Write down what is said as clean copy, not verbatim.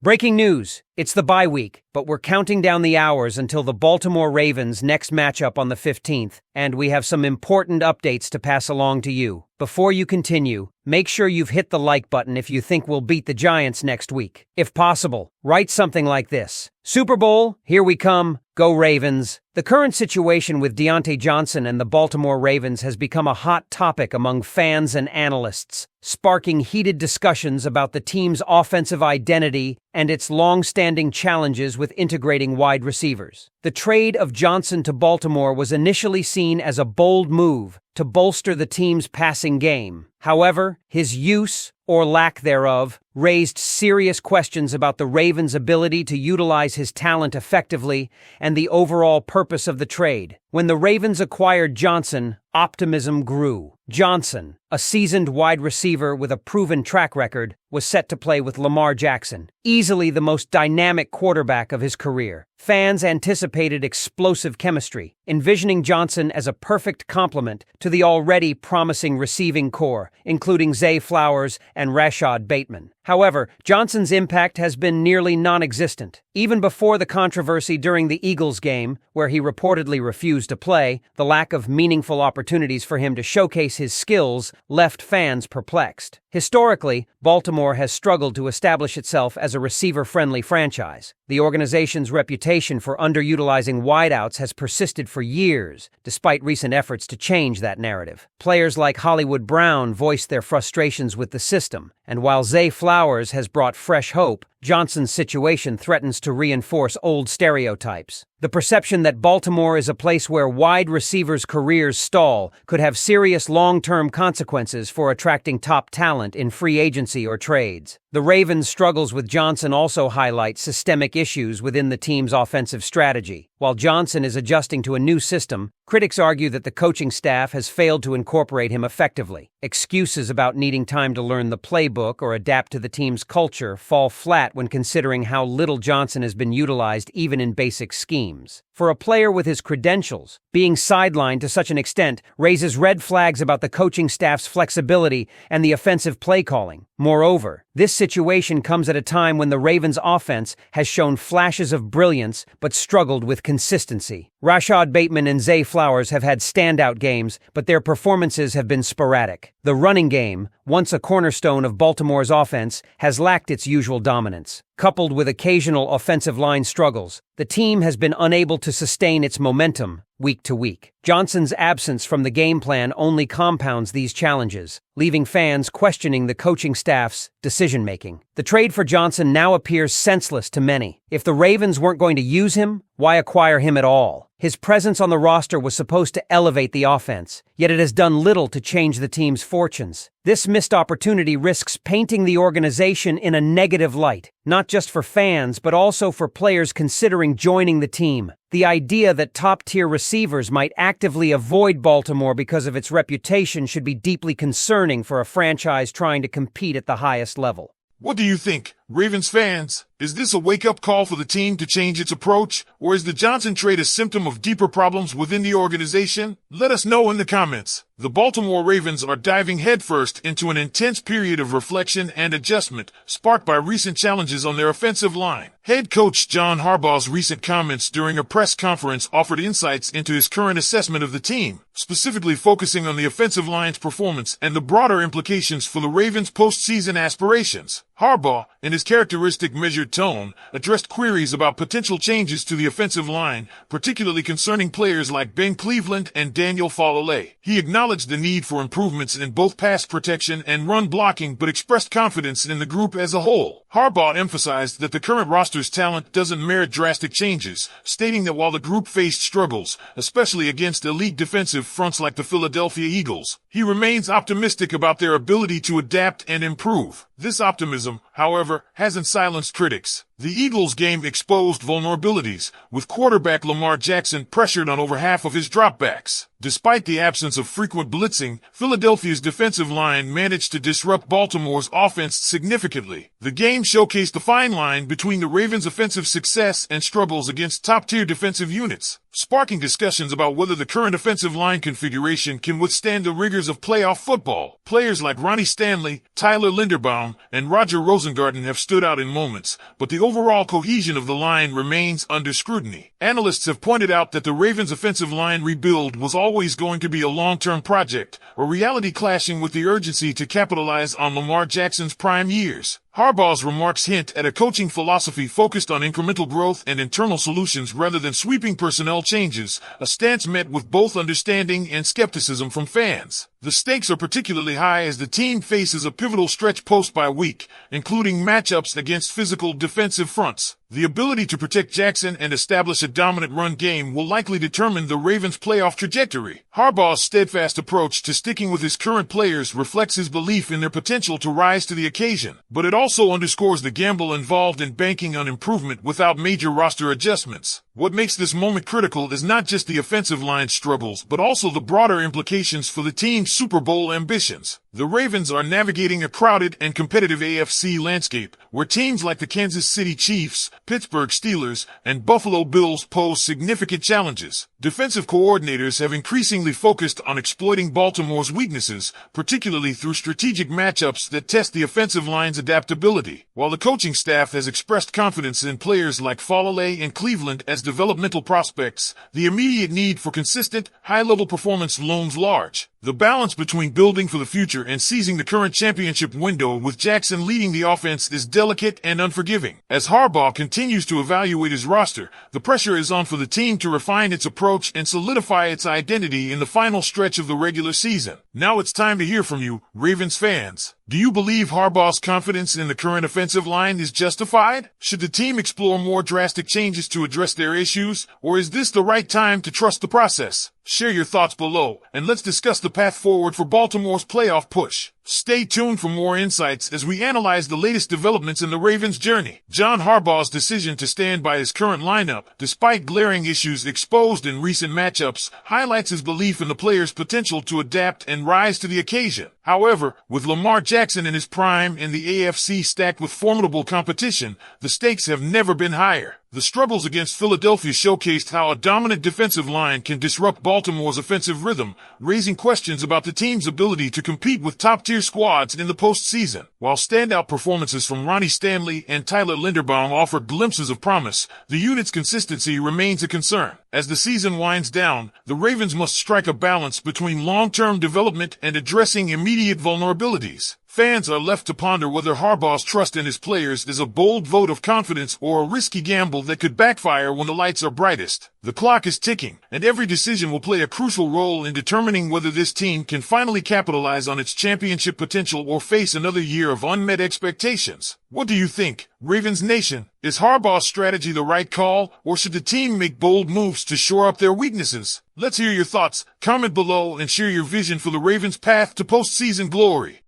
Breaking news. It's the bye week, but we're counting down the hours until the Baltimore Ravens' next matchup on the 15th, and we have some important updates to pass along to you. Before you continue, make sure you've hit the like button if you think we'll beat the Giants next week. If possible, write something like this: Super Bowl, here we come, go Ravens. The current situation with Deontay Johnson and the Baltimore Ravens has become a hot topic among fans and analysts, sparking heated discussions about the team's offensive identity and its long-standing challenges with integrating wide receivers. The trade of Johnson to Baltimore was initially seen as a bold move to bolster the team's passing game. However, his use, or lack thereof, raised serious questions about the Ravens' ability to utilize his talent effectively and the overall purpose of the trade. When the Ravens acquired Johnson, optimism grew. Johnson, a seasoned wide receiver with a proven track record, was set to play with Lamar Jackson, easily the most dynamic quarterback of his career. Fans anticipated explosive chemistry, envisioning Johnson as a perfect complement to the already promising receiving core, including Zay Flowers and Rashad Bateman. However, Johnson's impact has been nearly non-existent. Even before the controversy during the Eagles game, where he reportedly refused to play, the lack of meaningful opportunities for him to showcase his skills left fans perplexed. Historically, Baltimore has struggled to establish itself as a receiver-friendly franchise. The organization's reputation for underutilizing wideouts has persisted for years, despite recent efforts to change that narrative. Players like Hollywood Brown voiced their frustrations with the system, and while Zay Flowers has brought fresh hope, Johnson's situation threatens to reinforce old stereotypes. The perception that Baltimore is a place where wide receivers' careers stall could have serious long-term consequences for attracting top talent in free agency or trades. The Ravens' struggles with Johnson also highlight systemic issues within the team's offensive strategy. While Johnson is adjusting to a new system, critics argue that the coaching staff has failed to incorporate him effectively. Excuses about needing time to learn the playbook or adapt to the team's culture fall flat when considering how little Johnson has been utilized even in basic schemes. For a player with his credentials, being sidelined to such an extent raises red flags about the coaching staff's flexibility and the offensive play calling. Moreover, this situation comes at a time when the Ravens' offense has shown flashes of brilliance but struggled with consistency. Rashad Bateman and Zay Flowers have had standout games, but their performances have been sporadic. The running game, once a cornerstone of Baltimore's offense, has lacked its usual dominance. Coupled with occasional offensive line struggles, the team has been unable to sustain its momentum week to week. Johnson's absence from the game plan only compounds these challenges, leaving fans questioning the coaching staff's decision-making. The trade for Johnson now appears senseless to many. If the Ravens weren't going to use him, why acquire him at all? His presence on the roster was supposed to elevate the offense, yet it has done little to change the team's fortunes. This missed opportunity risks painting the organization in a negative light, not just for fans, but also for players considering joining the team. The idea that top-tier receivers might actively avoid Baltimore because of its reputation should be deeply concerning for a franchise trying to compete at the highest level. What do you think, Ravens fans? Is this a wake-up call for the team to change its approach, or is the Johnson trade a symptom of deeper problems within the organization? Let us know in the comments. The Baltimore Ravens are diving headfirst into an intense period of reflection and adjustment, sparked by recent challenges on their offensive line. Head coach John Harbaugh's recent comments during a press conference offered insights into his current assessment of the team, specifically focusing on the offensive line's performance and the broader implications for the Ravens' postseason aspirations. Harbaugh, in his characteristic measured tone, addressed queries about potential changes to the offensive line, particularly concerning players like Ben Cleveland and Daniel Falale. He acknowledged the need for improvements in both pass protection and run blocking, but expressed confidence in the group as a whole. Harbaugh emphasized that the current roster's talent doesn't merit drastic changes, stating that while the group faced struggles, especially against elite defensive fronts like the Philadelphia Eagles, he remains optimistic about their ability to adapt and improve. This optimism, however, hasn't silenced critics. The Eagles game exposed vulnerabilities, with quarterback Lamar Jackson pressured on over half of his dropbacks. Despite the absence of frequent blitzing, Philadelphia's defensive line managed to disrupt Baltimore's offense significantly. The game showcased the fine line between the Ravens' offensive success and struggles against top-tier defensive units, sparking discussions about whether the current offensive line configuration can withstand the rigors of playoff football. Players like Ronnie Stanley, Tyler Linderbaum, and Roger Rosen Rosengarten have stood out in moments, but the overall cohesion of the line remains under scrutiny. Analysts have pointed out that the Ravens' offensive line rebuild was always going to be a long-term project, a reality clashing with the urgency to capitalize on Lamar Jackson's prime years. Harbaugh's remarks hint at a coaching philosophy focused on incremental growth and internal solutions rather than sweeping personnel changes, a stance met with both understanding and skepticism from fans. The stakes are particularly high as the team faces a pivotal stretch post-bye week, including matchups against physical defensive fronts. The ability to protect Jackson and establish a dominant run game will likely determine the Ravens' playoff trajectory. Harbaugh's steadfast approach to sticking with his current players reflects his belief in their potential to rise to the occasion, but it also underscores the gamble involved in banking on improvement without major roster adjustments. What makes this moment critical is not just the offensive line's struggles, but also the broader implications for the team's Super Bowl ambitions. The Ravens are navigating a crowded and competitive AFC landscape, where teams like the Kansas City Chiefs, Pittsburgh Steelers, and Buffalo Bills pose significant challenges. Defensive coordinators have increasingly focused on exploiting Baltimore's weaknesses, particularly through strategic matchups that test the offensive line's adaptability. While the coaching staff has expressed confidence in players like Falale and Cleveland as developmental prospects, the immediate need for consistent, high-level performance looms large. The balance between building for the future and seizing the current championship window with Jackson leading the offense is delicate and unforgiving. As Harbaugh continues to evaluate his roster, the pressure is on for the team to refine its approach and solidify its identity in the final stretch of the regular season. Now it's time to hear from you, Ravens fans. Do you believe Harbaugh's confidence in the current offensive line is justified? Should the team explore more drastic changes to address their issues, or is this the right time to trust the process? Share your thoughts below, and let's discuss the path forward for Baltimore's playoff push. Stay tuned for more insights as we analyze the latest developments in the Ravens' journey. John Harbaugh's decision to stand by his current lineup, despite glaring issues exposed in recent matchups, highlights his belief in the player's potential to adapt and rise to the occasion. However, with Lamar Jackson in his prime and the AFC stacked with formidable competition, the stakes have never been higher. The struggles against Philadelphia showcased how a dominant defensive line can disrupt Baltimore's offensive rhythm, raising questions about the team's ability to compete with top-tier squads in the postseason. While standout performances from Ronnie Stanley and Tyler Linderbaum offer glimpses of promise, the unit's consistency remains a concern. As the season winds down, the Ravens must strike a balance between long-term development and addressing immediate vulnerabilities. Fans are left to ponder whether Harbaugh's trust in his players is a bold vote of confidence or a risky gamble that could backfire when the lights are brightest. The clock is ticking, and every decision will play a crucial role in determining whether this team can finally capitalize on its championship potential or face another year of unmet expectations. What do you think, Ravens Nation? Is Harbaugh's strategy the right call, or should the team make bold moves to shore up their weaknesses? Let's hear your thoughts. Comment below and share your vision for the Ravens' path to postseason glory.